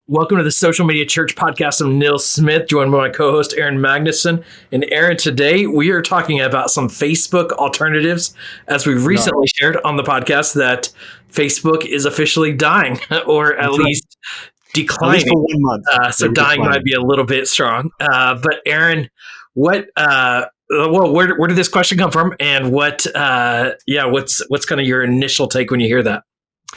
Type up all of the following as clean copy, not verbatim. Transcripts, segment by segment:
Welcome to the Social Media Church podcast. I'm Neil Smith, joined by my co-host Aaron Magnuson. And Aaron, today we are talking about some Facebook alternatives, as we recently shared on the podcast that Facebook is officially dying, or at least declining. At least for 1 month. So dying might be a little bit strong. But Aaron, where did this question come from? And what's kind of your initial take when you hear that?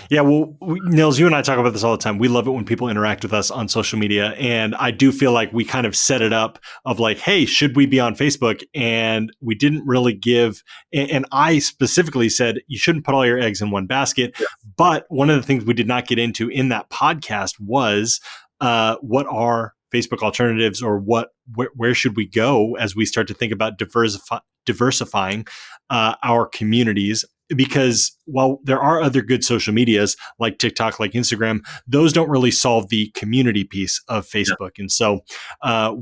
Yeah, well, Nils, you and I talk about this all the time. We love it when people interact with us on social media. And I do feel like we kind of set it up of like, hey, should we be on Facebook? And we didn't really give, and I specifically said, you shouldn't put all your eggs in one basket. Yeah. But one of the things we did not get into in that podcast was what are Facebook alternatives, or where should we go as we start to think about diversifying our communities? Because while there are other good social medias like TikTok, like Instagram, those don't really solve the community piece of Facebook. Yeah. And so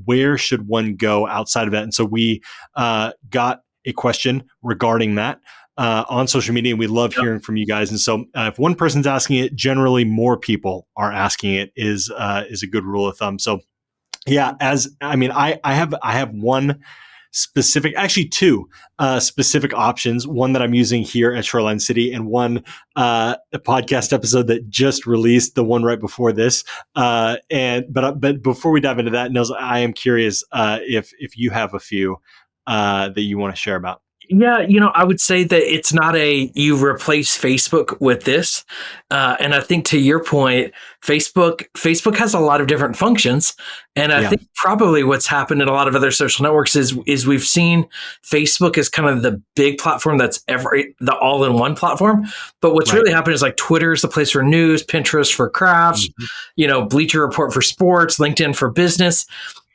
where should one go outside of that? And so we got a question regarding that on social media, and we love hearing from you guys. And so if one person's asking it, generally more people are asking it is a good rule of thumb. So yeah, I have one specific, actually two specific options. One that I'm using here at Shoreline City, and one a podcast episode that just released, the one right before this. But before we dive into that, Nils, I am curious if you have a few that you want to share about. Yeah, I would say that it's not you replace Facebook with this. And I think to your point, Facebook has a lot of different functions. And I think probably what's happened in a lot of other social networks is we've seen Facebook as kind of the big platform that's the all-in-one platform. But what's really happened is like Twitter is the place for news, Pinterest for crafts, Bleacher Report for sports, LinkedIn for business.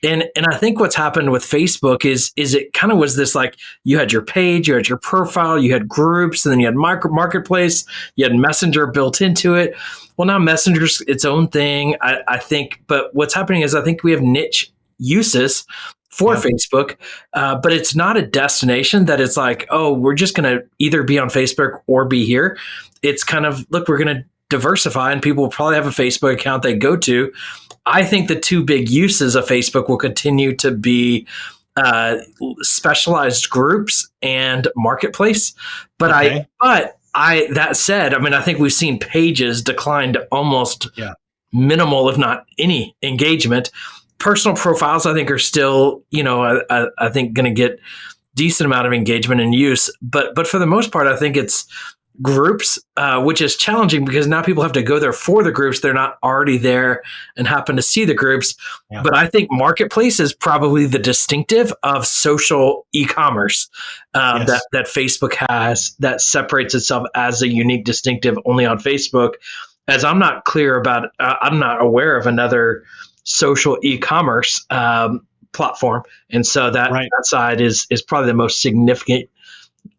And I think what's happened with Facebook is it kind of was this, like, you had your page, you had your profile, you had groups, and then you had marketplace, you had Messenger built into it. Well, now Messenger's its own thing, I think. But what's happening is I think we have niche uses for Facebook, but it's not a destination that it's like, oh, we're just going to either be on Facebook or be here. It's kind of, look, we're going to diversify, and people will probably have a Facebook account they go to. I think the two big uses of Facebook will continue to be specialized groups and marketplace. But that said, I think we've seen pages decline to almost minimal, if not any engagement. Personal profiles, I think, are still, I think going to get decent amount of engagement and use. But for the most part, I think it's groups, which is challenging because now people have to go there for the groups. They're not already there and happen to see the groups. Yeah. But I think marketplace is probably the distinctive of social e-commerce that Facebook has, that separates itself as a unique distinctive only on Facebook. As I'm not clear about, I'm not aware of another social e-commerce platform. And so that side is probably the most significant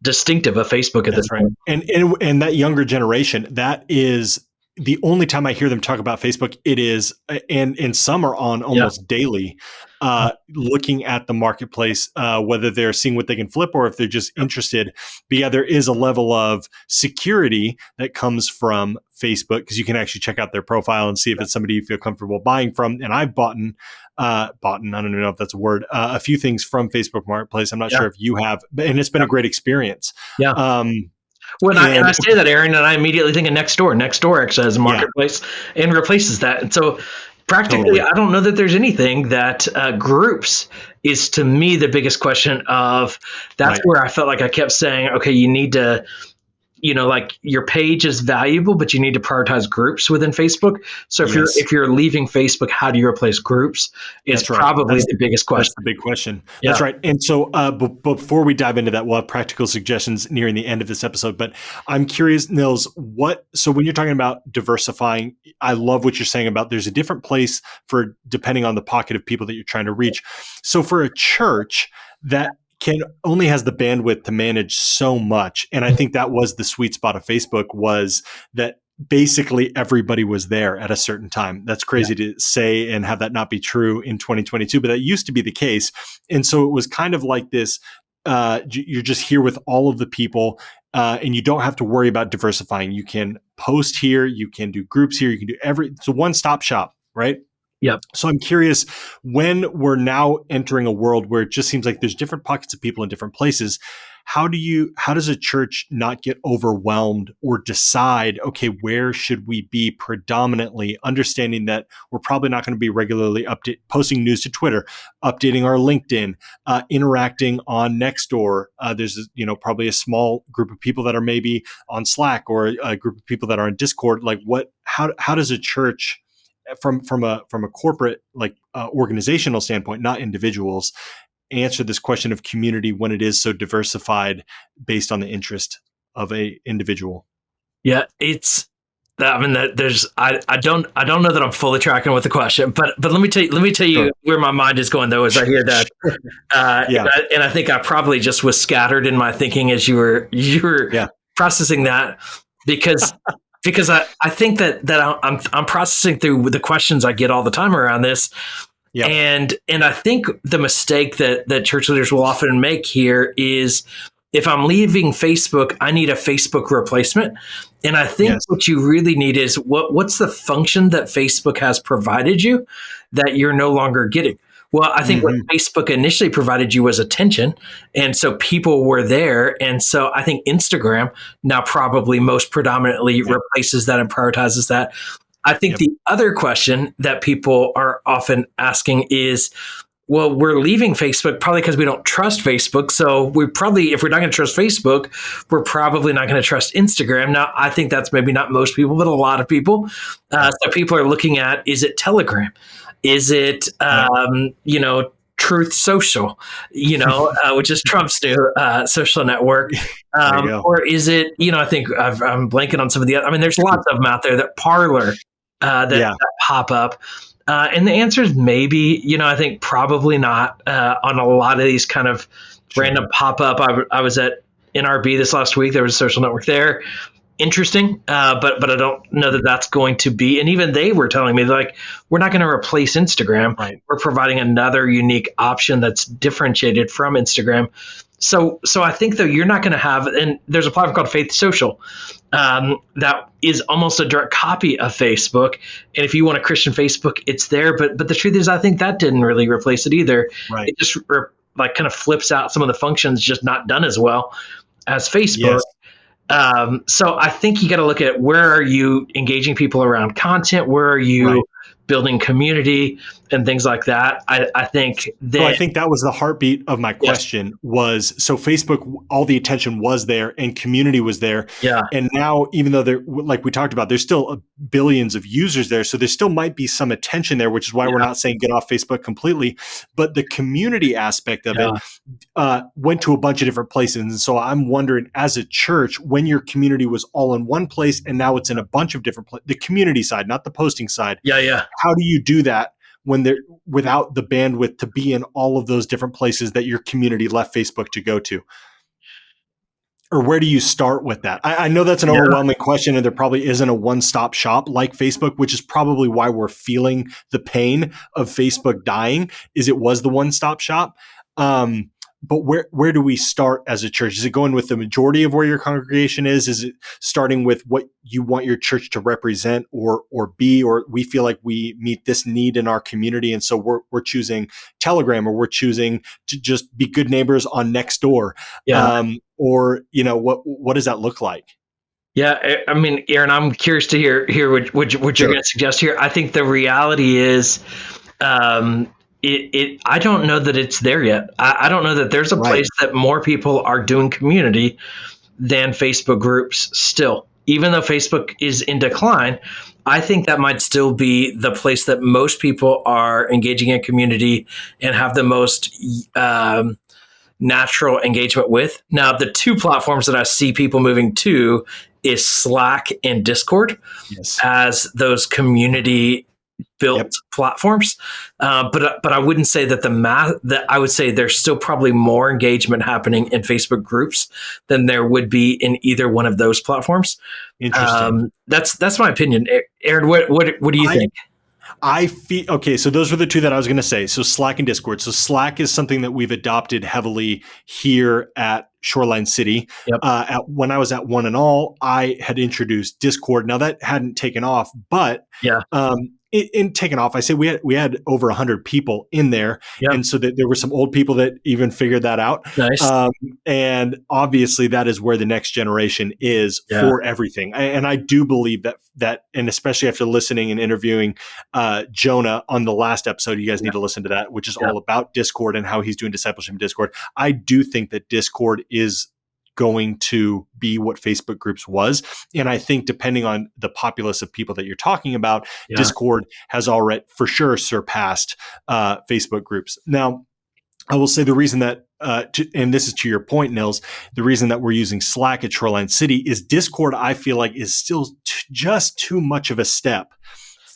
distinctive of Facebook at this point. And that younger generation, that is the only time I hear them talk about Facebook. It is, and some are on almost daily, looking at the marketplace, whether they're seeing what they can flip or if they're just interested. But yeah, there is a level of security that comes from Facebook because you can actually check out their profile and see if it's somebody you feel comfortable buying from. And I've bought, I don't even know if that's a word, a few things from Facebook Marketplace. I'm not sure if you have, and it's been a great experience. Yeah. I say that, Aaron, and I immediately think of Nextdoor. Nextdoor actually has a marketplace and replaces that. And so practically, I don't know that there's anything that groups is, to me, the biggest question of that's where I felt like I kept saying, okay, you need to, like, your page is valuable, but you need to prioritize groups within Facebook. So if you're leaving Facebook, how do you replace groups? It's probably the biggest question. That's the big question. Yeah. That's right. And so before we dive into that, we'll have practical suggestions nearing the end of this episode. But I'm curious, Nils, so when you're talking about diversifying, I love what you're saying about there's a different place for depending on the pocket of people that you're trying to reach. So for a church that only has the bandwidth to manage so much. And I think that was the sweet spot of Facebook, was that basically everybody was there at a certain time. That's crazy to say and have that not be true in 2022, but that used to be the case. And so it was kind of like this, you're just here with all of the people, and you don't have to worry about diversifying. You can post here, you can do groups here, you can do it's a one-stop shop. right? Yep. So I'm curious, when we're now entering a world where it just seems like there's different pockets of people in different places, how does a church not get overwhelmed or decide, okay, where should we be predominantly, understanding that we're probably not going to be regularly posting news to Twitter, updating our LinkedIn, interacting on Nextdoor. There's probably a small group of people that are maybe on Slack, or a group of people that are on Discord. Like how does a church, from a corporate organizational standpoint, not individuals, answer this question of community when it is so diversified based on the interest of a individual? Yeah, I mean, I don't know that I'm fully tracking with the question, but let me tell you Sure. where my mind is going though as I hear that. Yeah. And I think I probably just was scattered in my thinking as you were Yeah. processing that, because I think that I'm processing through the questions I get all the time around this. Yeah. And I think the mistake that church leaders will often make here is, if I'm leaving Facebook, I need a Facebook replacement. And I think what you really need is what's the function that Facebook has provided you that you're no longer getting? Well, I think what Facebook initially provided you was attention. And so people were there. And so I think Instagram now probably most predominantly replaces that and prioritizes that. I think the other question that people are often asking is, well, we're leaving Facebook probably because we don't trust Facebook. So we probably, if we're not going to trust Facebook, we're probably not going to trust Instagram. Now, I think that's maybe not most people, but a lot of people. So people are looking at, is it Telegram? Is it, Truth Social, which is Trump's new social network? Or is it, I think I'm blanking on some of the other, there's lots of them out there, that Parler, that pop up. And the answer is maybe, I think probably not on a lot of these kind of random pop up. I was at NRB this last week. There was a social network there. Interesting. But I don't know that that's going to be. And even they were telling me, like, we're not going to replace Instagram. Right. We're providing another unique option that's differentiated from Instagram. So I think, though, you're not going to have, and there's a platform called Faith Social that is almost a direct copy of Facebook. And if you want a Christian Facebook, it's there. But the truth is, I think that didn't really replace it either. Right. It just kind of flips out some of the functions, just not done as well as Facebook. Yes. So I think you got to look at, where are you engaging people around content? Where are you building community and things like that? I think that, I think that was the heartbeat of my question was, so Facebook, all the attention was there and community was there. Yeah. And now, even though there, like we talked about, there's still billions of users there. So there still might be some attention there, which is why we're not saying get off Facebook completely, but the community aspect of it went to a bunch of different places. And so I'm wondering, as a church, when your community was all in one place and now it's in a bunch of different places, the community side, not the posting side. Yeah. How do you do that when they're without the bandwidth to be in all of those different places that your community left Facebook to go to? Or where do you start with that? I know that's an overwhelming question, and there probably isn't a one-stop shop like Facebook, which is probably why we're feeling the pain of Facebook dying, is it was the one-stop shop. But where do we start as a church? Is it going with the majority of where your congregation is? Is it starting with what you want your church to represent or be, or we feel like we meet this need in our community, and so we're choosing Telegram, or we're choosing to just be good neighbors on Nextdoor? Or what does that look like? Yeah, Aaron, I'm curious to hear what you're going to suggest here. I think the reality is, I don't know that it's there yet. I don't know that there's a place that more people are doing community than Facebook groups still. Even though Facebook is in decline, I think that might still be the place that most people are engaging in community and have the most natural engagement with. Now, the two platforms that I see people moving to is Slack and Discord as those community built platforms. But I wouldn't say that that I would say there's still probably more engagement happening in Facebook groups than there would be in either one of those platforms. Interesting. That's my opinion. Aaron, what do you think? I feel okay. So those were the two that I was going to say. So Slack and Discord. So Slack is something that we've adopted heavily here at Shoreline City. When I was at One and All, I had introduced Discord. Now that hadn't taken off, but in taken off. I say we had over 100 people in there, Yep. and so that there were some old people that even figured that out. Nice. And obviously, that is where the next generation is for everything. And I do believe that, and especially after listening and interviewing Jonah on the last episode, you guys need to listen to that, which is all about Discord and how he's doing discipleship in Discord. I do think that Discord is going to be what Facebook groups was. And I think depending on the populace of people that you're talking about, Discord has already for sure surpassed Facebook groups. Now, I will say the reason that, and this is to your point, Nils, the reason that we're using Slack at Shoreline City is Discord, I feel like, is still just too much of a step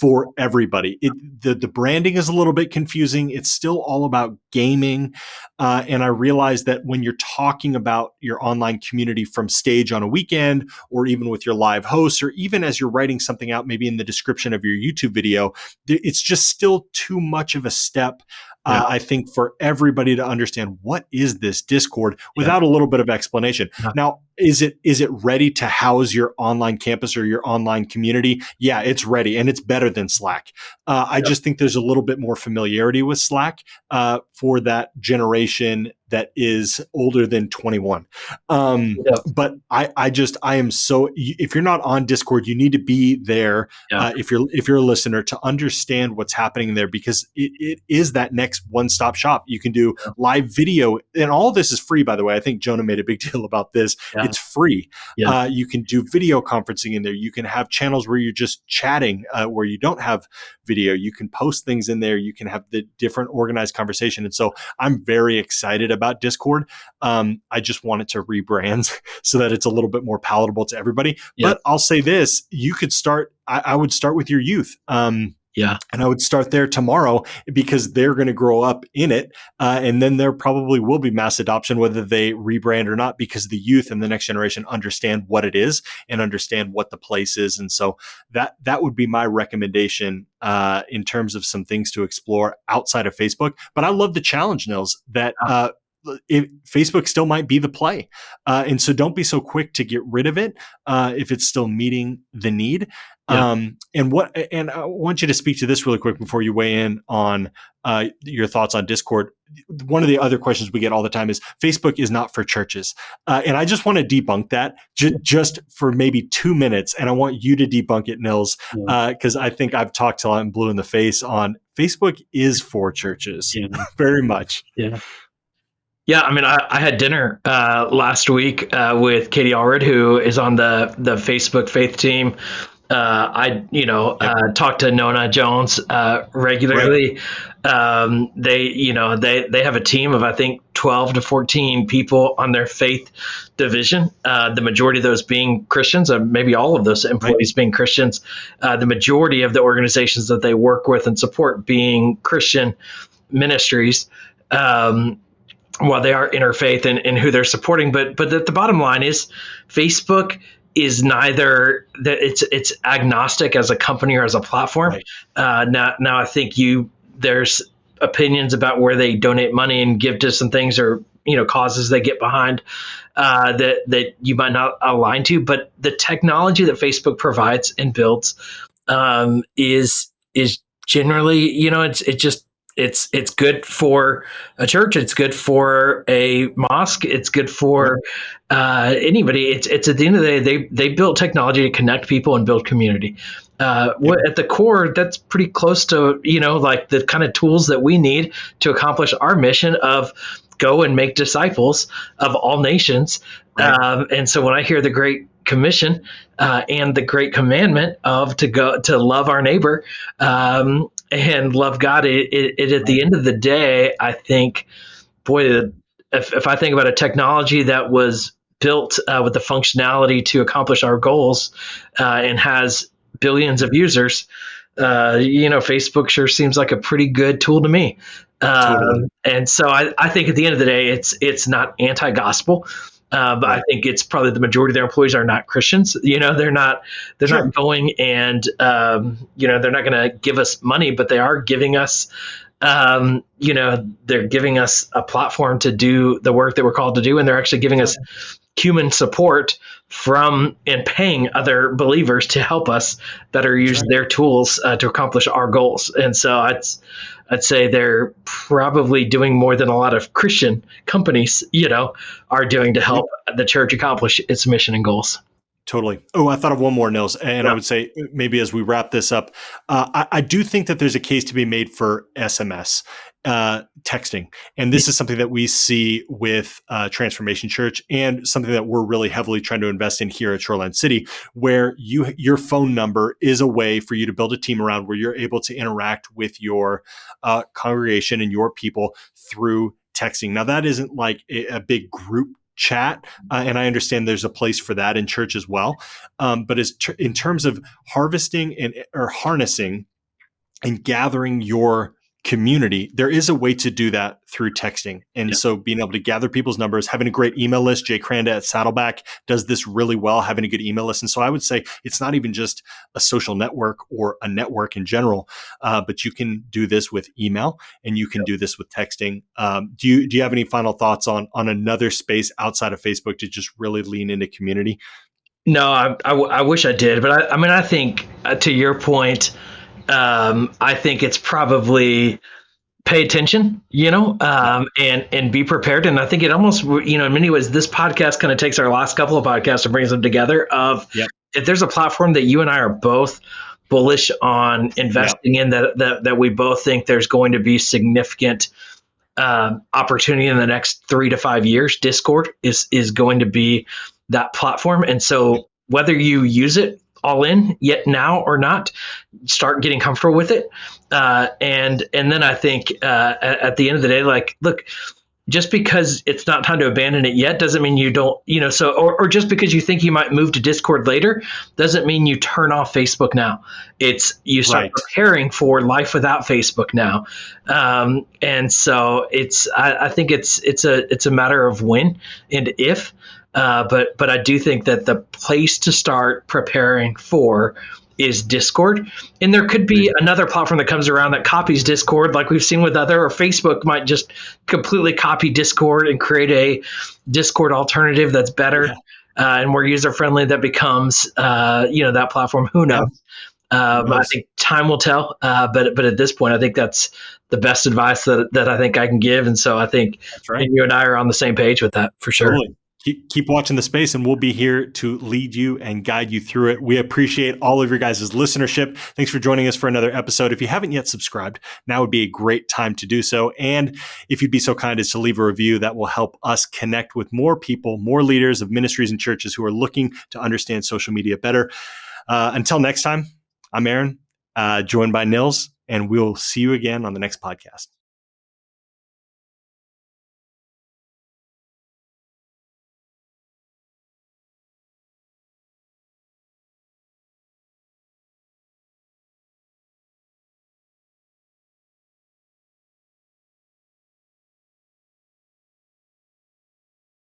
for everybody. The branding is a little bit confusing. It's still all about gaming. And I realize that when you're talking about your online community from stage on a weekend, or even with your live hosts, or even as you're writing something out, maybe in the description of your YouTube video, it's just still too much of a step. I think for everybody to understand what is this Discord without a little bit of explanation. Now, is it ready to house your online campus or your online community? Yeah, it's ready, and it's better than Slack. I just think there's a little bit more familiarity with Slack for that generation that is older than 21. But I am so, if you're not on Discord, you need to be there. If you're a listener, to understand what's happening there, because it is that next one-stop shop. You can do live video, and all this is free, by the way. I think Jonah made a big deal about this. It's free. You can do video conferencing in there. You can have channels where you're just chatting, where you don't have video. You can post things in there. You can have the different organized conversation. And so I'm very excited about Discord. I just want it to rebrand so that it's a little bit more palatable to everybody. But I'll say this, you could start, I would start with your youth. And I would start there tomorrow, because they're going to grow up in it. And then there probably will be mass adoption, whether they rebrand or not, because the youth and the next generation understand what it is and understand what the place is. And so that would be my recommendation in terms of some things to explore outside of Facebook. But I love the challenge, Nils, that Facebook still might be the play. And so don't be so quick to get rid of it if it's still meeting the need. And I want you to speak to this really quick before you weigh in on your thoughts on Discord. One of the other questions we get all the time is Facebook is not for churches. And I just want to debunk that just for maybe 2 minutes. And I want you to debunk it, Nils, because I think I've talked till I'm blue in the face on Facebook is for churches very much. Yeah, I mean, I had dinner last week with Katie Allred, who is on the Facebook Faith team. I talk to Nona Jones regularly. They have a team of, I think, 12 to 14 people on their faith division. The majority of those being Christians, maybe all of those employees being Christians. The majority of the organizations that they work with and support being Christian ministries. While they are interfaith in who they're supporting, but the bottom line is Facebook is neither that it's agnostic as a company or as a platform. Now I think there's opinions about where they donate money and give to some things, or causes they get behind that you might not align to, but the technology that Facebook provides and builds is generally it's good for a church. It's good for a mosque. It's good for anybody. It's at the end of the day, they built technology to connect people and build community. At the core, that's pretty close to, like the kind of tools that we need to accomplish our mission of go and make disciples of all nations. And so when I hear the Great Commission and the Great Commandment of to go to love our neighbor, and love God, it at the end of the day, I think, boy, if I think about a technology that was built with the functionality to accomplish our goals and has billions of users, Facebook sure seems like a pretty good tool to me. Totally. And so I think at the end of the day, it's not anti-gospel. But I think it's probably the majority of their employees are not Christians. They're not going and, they're not going to give us money, but they are giving us they're giving us a platform to do the work that we're called to do, and they're actually giving us human support from and paying other believers to help us that are using their tools to accomplish our goals. And so I'd say they're probably doing more than a lot of Christian companies, are doing to help the church accomplish its mission and goals. Totally. Oh, I thought of one more, Nils, and I would say maybe as we wrap this up, I do think that there's a case to be made for SMS texting, and this is something that we see with Transformation Church, and something that we're really heavily trying to invest in here at Shoreline City, where your phone number is a way for you to build a team around, where you're able to interact with your congregation and your people through texting. Now, that isn't like a big group chat, and I understand there's a place for that in church as well. But in terms of harvesting or harnessing and gathering your community, there is a way to do that through texting. And so being able to gather people's numbers, having a great email list, Jay Cranda at Saddleback does this really well, having a good email list. And so I would say it's not even just a social network or a network in general, but you can do this with email and you can do this with texting. Do you have any final thoughts on another space outside of Facebook to just really lean into community? No, I wish I did, but I think to your point, I think it's probably pay attention, and be prepared. And I think it almost, in many ways, this podcast kind of takes our last couple of podcasts and brings them together. If there's a platform that you and I are both bullish on investing in, that we both think there's going to be significant opportunity in the next 3 to 5 years, Discord is going to be that platform. And so whether you use it all in yet now or not, start getting comfortable with it. And then I think at the end of the day, look, just because it's not time to abandon it yet doesn't mean you don't, or just because you think you might move to Discord later doesn't mean you turn off Facebook now. It's you start preparing for life without Facebook now. And so I think it's a matter of when and if. But I do think that the place to start preparing for is Discord. And there could be another platform that comes around that copies Discord, like we've seen with other, or Facebook might just completely copy Discord and create a Discord alternative that's better and more user friendly that becomes that platform. Who knows? But I think time will tell. But at this point, I think that's the best advice that I think I can give. And so I think you and I are on the same page with that for sure. Totally. Keep watching the space, and we'll be here to lead you and guide you through it. We appreciate all of your guys' listenership. Thanks for joining us for another episode. If you haven't yet subscribed, now would be a great time to do so. And if you'd be so kind as to leave a review, that will help us connect with more people, more leaders of ministries and churches who are looking to understand social media better. Until next time, I'm Aaron, joined by Nils, and we'll see you again on the next podcast.